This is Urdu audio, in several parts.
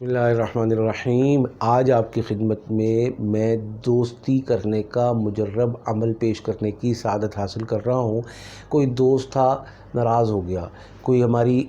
بسم اللہ الرحمن الرحیم۔ آج آپ کی خدمت میں دوستی کرنے کا مجرب عمل پیش کرنے کی سعادت حاصل کر رہا ہوں۔ کوئی دوست تھا، ناراض ہو گیا، کوئی ہماری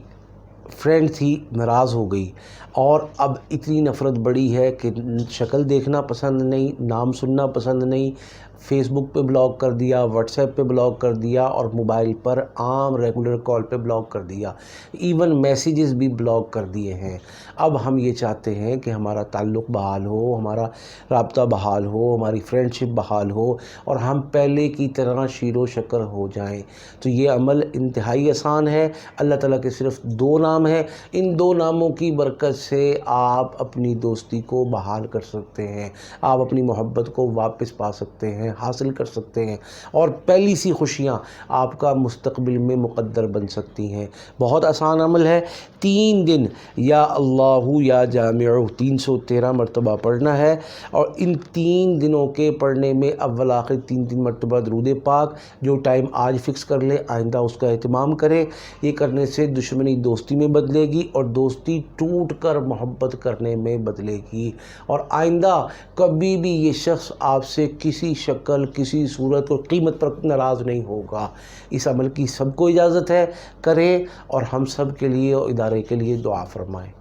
فرینڈ تھی، ناراض ہو گئی، اور اب اتنی نفرت بڑی ہے کہ شکل دیکھنا پسند نہیں، نام سننا پسند نہیں، فیس بک پہ بلاک کر دیا، واٹس ایپ پہ بلاک کر دیا، اور موبائل پر عام ریگولر کال پہ بلاک کر دیا، ایون میسیجز بھی بلاک کر دیے ہیں۔ اب ہم یہ چاہتے ہیں کہ ہمارا تعلق بحال ہو، ہمارا رابطہ بحال ہو، ہماری فرینڈشپ بحال ہو، اور ہم پہلے کی طرح شیر و شکر ہو جائیں۔ تو یہ عمل انتہائی آسان ہے۔ اللہ تعالیٰ کے صرف 2 نام ہیں، ان 2 ناموں کی برکت سے آپ اپنی دوستی کو بحال کر سکتے ہیں، آپ اپنی محبت کو واپس پا سکتے ہیں، حاصل کر سکتے ہیں، اور پہلی سی خوشیاں آپ کا مستقبل میں مقدر بن سکتی ہیں۔ بہت آسان عمل ہے۔ 3 دن یا اللہ یا جامع 313 مرتبہ پڑھنا ہے، اور ان 3 دنوں کے پڑھنے میں اول آخر 3 مرتبہ درود پاک، جو ٹائم آج فکس کر لے، آئندہ اس کا اہتمام کرے۔ یہ کرنے سے دشمنی دوستی میں بدلے گی، اور دوستی ٹوٹ کر محبت کرنے میں بدلے گی، اور آئندہ کبھی بھی یہ شخص آپ سے کسی شکل، کسی صورت اور قیمت پر ناراض نہیں ہوگا۔ اس عمل کی سب کو اجازت ہے، کریں، اور ہم سب کے لیے اور ادارے کے لیے دعا فرمائیں۔